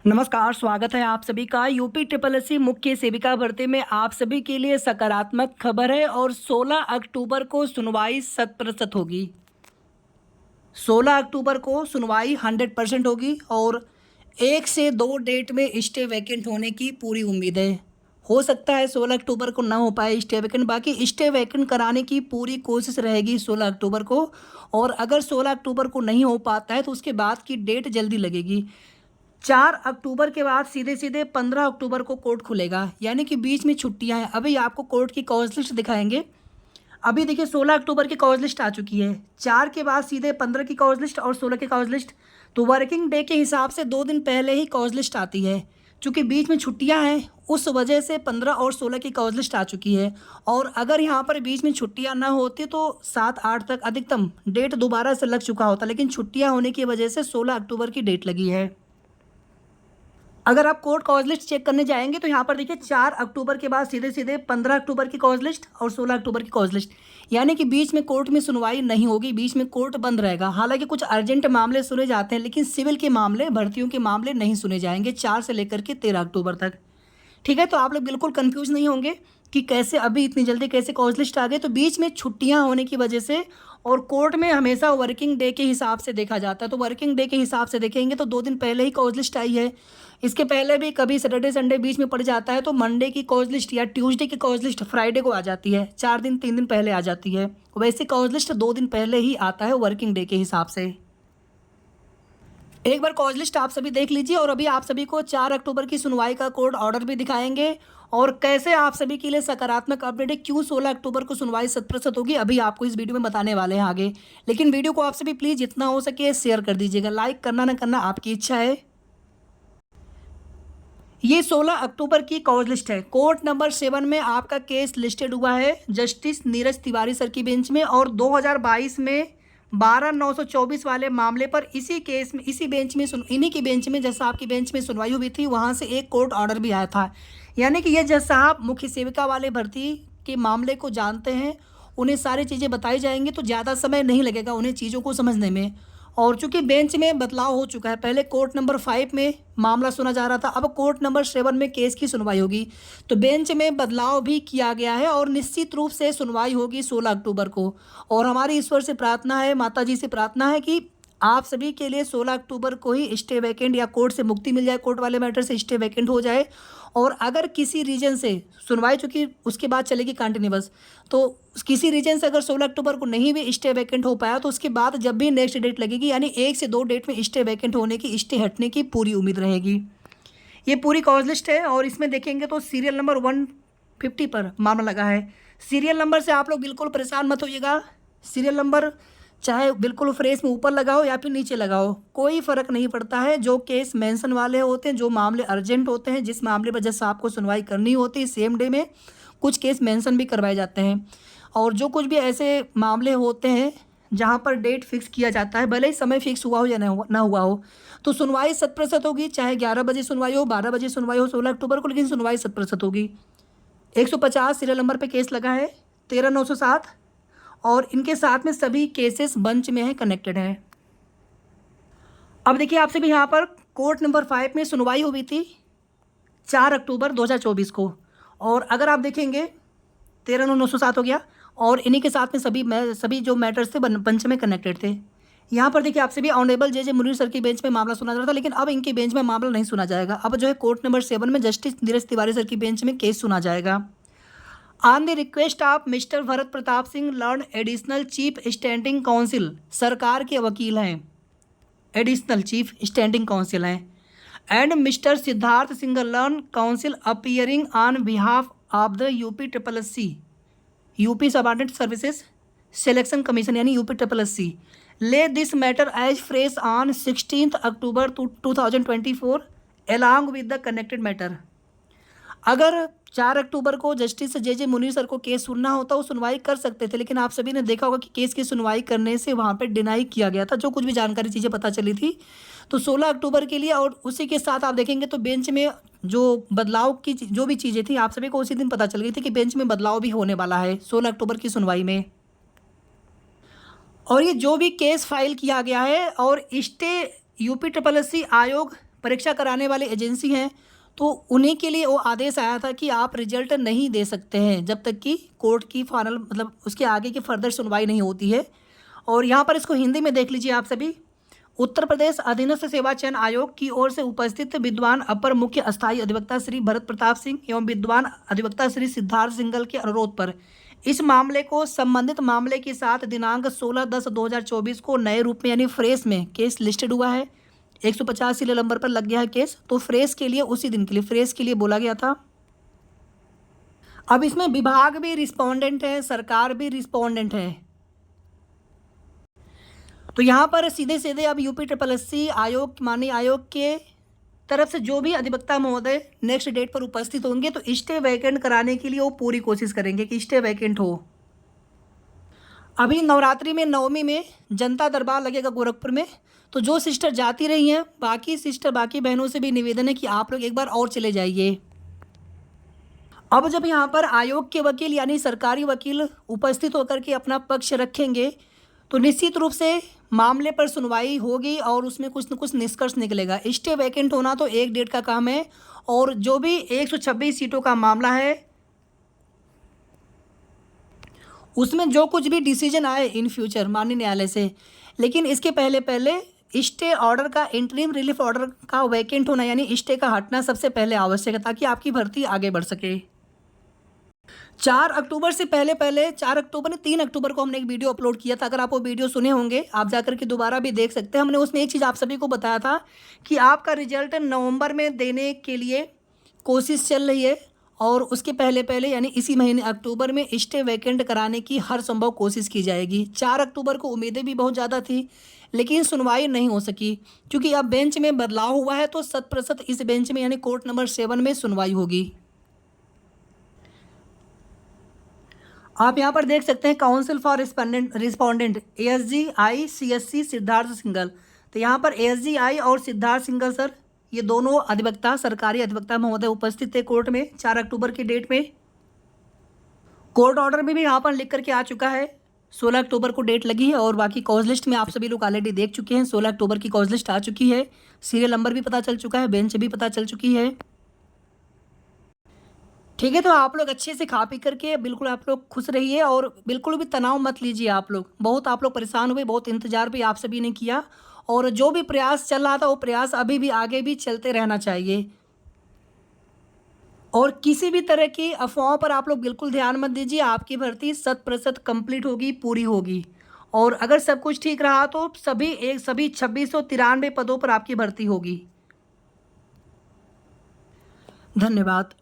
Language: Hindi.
नमस्कार, स्वागत है आप सभी का यूपी ट्रिपल एससी मुख्य सेविका भर्ती में। आप सभी के लिए सकारात्मक खबर है और 16 अक्टूबर को सुनवाई 100% होगी। 16 अक्टूबर को सुनवाई 100% होगी और 1 से 2 डेट में स्टे वैकेंट होने की पूरी उम्मीद है। हो सकता है 16 अक्टूबर को ना हो पाए स्टे वैकेंट, बाकी स्टे वैकेंट कराने की पूरी कोशिश रहेगी 16 अक्टूबर को। और अगर 16 अक्टूबर को नहीं हो पाता है तो उसके बाद की डेट जल्दी लगेगी। 4 अक्टूबर के बाद सीधे सीधे 15 अक्टूबर को कोर्ट खुलेगा, यानी कि बीच में छुट्टियां हैं। अभी आपको कोर्ट की कॉज लिस्ट दिखाएंगे। अभी देखिए 16 अक्टूबर की कॉज लिस्ट आ चुकी है। 4 के बाद सीधे 15 की कॉज लिस्ट और 16 की कॉज लिस्ट। तो वर्किंग डे के हिसाब से 2 दिन पहले ही कॉज लिस्ट आती है। चूँकि बीच में छुट्टियां हैं उस वजह से 15 और 16 की कॉज लिस्ट आ चुकी है। और अगर यहाँ पर बीच में छुट्टियां ना होती तो 7-8 तक अधिकतम डेट दोबारा से लग चुका होता, लेकिन छुट्टियां होने की वजह से 16 अक्टूबर की डेट लगी है। अगर आप कोर्ट कॉज लिस्ट चेक करने जाएंगे तो यहाँ पर देखिए 4 अक्टूबर के बाद सीधे सीधे 15 अक्टूबर की कॉज लिस्ट और 16 अक्टूबर की कॉज लिस्ट, यानी कि बीच में कोर्ट में सुनवाई नहीं होगी, बीच में कोर्ट बंद रहेगा। हालांकि कुछ अर्जेंट मामले सुने जाते हैं, लेकिन सिविल के मामले, भर्तियों के मामले नहीं सुने जाएंगे 4 से लेकर के 13 अक्टूबर तक। ठीक है, तो आप लोग बिल्कुल कंफ्यूज नहीं होंगे कि कैसे अभी इतनी जल्दी कैसे कॉज लिस्ट आ गई। तो बीच में छुट्टियां होने की वजह से, और कोर्ट में हमेशा वर्किंग डे के हिसाब से देखा जाता है, तो वर्किंग डे के हिसाब से देखेंगे तो 2 दिन पहले ही कॉज लिस्ट आई है। इसके पहले भी कभी सैटरडे संडे बीच में पड़ जाता है तो मंडे की कॉज लिस्ट या ट्यूसडे की कॉज लिस्ट फ्राइडे को आ जाती है, 4 दिन 3 दिन पहले आ जाती है। वैसे कॉज लिस्ट 2 दिन पहले ही आता है वर्किंग डे के हिसाब से। एक बार कॉज लिस्ट आप सभी देख लीजिए। और अभी आप सभी को 4 अक्टूबर की सुनवाई का कोर्ट ऑर्डर भी दिखाएंगे और कैसे आप सभी के लिए सकारात्मक अपडेट है, क्यों 16 अक्टूबर को सुनवाई 100% होगी, अभी आपको इस वीडियो में बताने वाले हैं आगे। लेकिन वीडियो को आप सभी प्लीज़ जितना हो सके शेयर कर दीजिएगा, लाइक करना ना करना आपकी इच्छा है। ये 16 अक्टूबर की कॉज लिस्ट है। कोर्ट नंबर 7 में आपका केस लिस्टेड हुआ है जस्टिस नीरज तिवारी सर की बेंच में, और 2022 में 12/924 वाले मामले पर इसी केस में, इसी बेंच में, इन्हीं की बेंच में, जैसा आपकी बेंच में सुनवाई हुई थी, वहाँ से एक कोर्ट ऑर्डर भी आया था। यानी कि ये जज साहब मुख्य सेविका वाले भर्ती के मामले को जानते हैं, उन्हें सारी चीज़ें बताई जाएंगी, तो ज़्यादा समय नहीं लगेगा उन्हें चीज़ों को समझने में। और चूंकि बेंच में बदलाव हो चुका है, पहले कोर्ट नंबर 5 में मामला सुना जा रहा था, अब कोर्ट नंबर 7 में केस की सुनवाई होगी। तो बेंच में बदलाव भी किया गया है और निश्चित रूप से सुनवाई होगी 16 अक्टूबर को। और हमारी ईश्वर से प्रार्थना है, माता जी से प्रार्थना है कि आप सभी के लिए 16 अक्टूबर को ही स्टे वैकेंट या कोर्ट से मुक्ति मिल जाए, कोर्ट वाले मैटर से स्टे वैकेंट हो जाए। और अगर किसी रीजन से सुनवाई, चूँकि उसके बाद चलेगी कंटिन्यूअस, तो किसी रीजन से अगर 16 अक्टूबर को नहीं भी स्टे वैकेंट हो पाया तो उसके बाद जब भी नेक्स्ट डेट लगेगी, यानी 1 से 2 डेट में स्टे वैकेंट होने की, स्टे हटने की पूरी उम्मीद रहेगी। ये पूरी कॉज लिस्ट है और इसमें देखेंगे तो सीरियल नंबर 150 पर मामला लगा है। सीरियल नंबर से आप लोग बिल्कुल परेशान मत होइएगा। सीरियल नंबर चाहे बिल्कुल फ्रेश में ऊपर लगाओ या फिर नीचे लगाओ, कोई फ़र्क नहीं पड़ता है। जो केस मेंशन वाले होते हैं, जो मामले अर्जेंट होते हैं, जिस मामले पर जज साहब को सुनवाई करनी होती है सेम डे में, कुछ केस मेंशन भी करवाए जाते हैं। और जो कुछ भी ऐसे मामले होते हैं जहाँ पर डेट फिक्स किया जाता है, भले ही समय फिक्स हुआ हो या ना हुआ हो, तो सुनवाई 100% होगी। चाहे 11 बजे सुनवाई हो, 12 बजे सुनवाई हो 16 अक्टूबर को, लेकिन सुनवाई 100% होगी। 150 सीरियल नंबर पे केस लगा है, 13907, और इनके साथ में सभी केसेस बंच में है, कनेक्टेड हैं। अब देखिए आपसे भी यहाँ पर कोर्ट नंबर 5 में सुनवाई हुई थी 4 अक्टूबर 2024 को, और अगर आप देखेंगे 13907 हो गया, और इन्हीं के साथ में सभी जो मैटर्स थे बंच में कनेक्टेड थे। यहाँ पर देखिए आपसे भी ऑनरेबल जे मुनीर सर की बेंच में मामला सुना जा रहा था, लेकिन अब इनकी बेंच में मामला नहीं सुना जाएगा। अब जो है कोर्ट नंबर 7 में जस्टिस नीरज तिवारी सर की बेंच में केस सुना जाएगा। On the request of mister Bharat Pratap Singh learned additional chief standing counsel, सरकार के वकील हैं, एडिशनल चीफ स्टैंडिंग काउंसिल हैं, and mister Siddharth Singh learned counsel appearing on behalf of the UP triple S C, UP subordinate services selection commission, यानी UP triple S C, let this matter as fresh on 16 October 2024 along with the connected matter. अगर 4 अक्टूबर को जस्टिस जे मुनीर सर को केस सुनना होता वो सुनवाई कर सकते थे, लेकिन आप सभी ने देखा होगा कि केस की सुनवाई करने से वहाँ पे डिनाई किया गया था, जो कुछ भी जानकारी चीज़ें पता चली थी। तो 16 अक्टूबर के लिए, और उसी के साथ आप देखेंगे तो बेंच में जो बदलाव की जो भी चीज़ें थी आप सभी को उसी दिन पता चल गई थी कि बेंच में बदलाव भी होने वाला है 16 अक्टूबर की सुनवाई में। और ये जो भी केस फाइल किया गया है और stay UP triple S C आयोग परीक्षा कराने वाले एजेंसी हैं, तो उन्हीं के लिए वो आदेश आया था कि आप रिजल्ट नहीं दे सकते हैं जब तक कि कोर्ट की फाइनल मतलब उसके आगे की फर्दर सुनवाई नहीं होती है। और यहाँ पर इसको हिंदी में देख लीजिए आप सभी। उत्तर प्रदेश अधीनस्थ सेवा चयन आयोग की ओर से उपस्थित विद्वान अपर मुख्य अस्थायी अधिवक्ता श्री भरत प्रताप सिंह एवं विद्वान अधिवक्ता श्री सिद्धार्थ सिंघल के अनुरोध पर इस मामले को संबंधित मामले के साथ दिनांक 16/10/2024 को नए रूप में यानी फ्रेश में केस लिस्टेड हुआ है। 150 सीरियल नंबर पर लग गया है केस, तो फ्रेश के लिए उसी दिन के लिए फ्रेश के लिए बोला गया था। अब इसमें विभाग भी रिस्पोंडेंट है, सरकार भी रिस्पोंडेंट है। तो यहाँ पर सीधे सीधे अब UPSSC आयोग माननीय आयोग के तरफ से जो भी अधिवक्ता महोदय नेक्स्ट डेट पर उपस्थित होंगे तो स्टे वैकेंट कराने के लिए वो पूरी कोशिश करेंगे कि स्टे वैकेंट हो। अभी नवरात्रि में नवमी में जनता दरबार लगेगा गोरखपुर में, तो जो सिस्टर जाती रही हैं बाकी सिस्टर बाकी बहनों से भी निवेदन है कि आप लोग एक बार और चले जाइए। अब जब यहाँ पर आयोग के वकील यानी सरकारी वकील उपस्थित होकर के अपना पक्ष रखेंगे तो निश्चित रूप से मामले पर सुनवाई होगी और उसमें कुछ न कुछ निष्कर्ष निकलेगा। स्टे वैकेंट होना तो एक डेट का काम है और जो भी 126 सीटों का मामला है उसमें जो कुछ भी डिसीजन आए इन फ्यूचर माननीय न्यायालय से, लेकिन इसके पहले पहले स्टे ऑर्डर का इंटरिम रिलीफ ऑर्डर का वैकेंट होना यानी स्टे का हटना सबसे पहले आवश्यक है ताकि आपकी भर्ती आगे बढ़ सके। 4 अक्टूबर से पहले 4 अक्टूबर ने 3 अक्टूबर को हमने एक वीडियो अपलोड किया था। अगर आप वो वीडियो सुने होंगे आप जाकर के दोबारा भी देख सकते हैं। हमने उसमें एक चीज़ आप सभी को बताया था कि आपका रिजल्ट नवंबर में देने के लिए कोशिश चल रही है और उसके पहले पहले यानी इसी महीने अक्टूबर में स्टे वैकेंट कराने की हर संभव कोशिश की जाएगी। 4 अक्टूबर को उम्मीदें भी बहुत ज़्यादा थी लेकिन सुनवाई नहीं हो सकी क्योंकि अब बेंच में बदलाव हुआ है तो 100% इस बेंच में यानी कोर्ट नंबर 7 में सुनवाई होगी। आप यहाँ पर देख सकते हैं council for respondent ASGI CSC Siddharth Singhal. तो यहाँ पर ASGI और सिद्धार्थ सिंघल सर ये दोनों अधिवक्ता सरकारी अधिवक्ता महोदय उपस्थित थे कोर्ट में 4 अक्टूबर की डेट में। कोर्ट ऑर्डर में भी यहाँ पर लिख करके आ चुका है। 16 अक्टूबर को डेट लगी है और बाकी कॉज लिस्ट में आप सभी लोग ऑलरेडी देख चुके हैं। 16 अक्टूबर की कॉज लिस्ट आ चुकी है, सीरियल नंबर भी पता चल चुका है, बेंच भी पता चल चुकी है। ठीक है, तो आप लोग अच्छे से खा पी करके बिल्कुल आप लोग खुश रहिए और बिल्कुल भी तनाव मत लीजिए। आप लोग परेशान हुए, बहुत इंतजार भी आप सभी ने किया और जो भी प्रयास चल रहा था वो प्रयास अभी भी आगे भी चलते रहना चाहिए और किसी भी तरह की अफवाहों पर आप लोग बिल्कुल ध्यान मत दीजिए। आपकी भर्ती 100% कंप्लीट होगी, पूरी होगी और अगर सब कुछ ठीक रहा तो सभी 2693 पदों पर आपकी भर्ती होगी। धन्यवाद।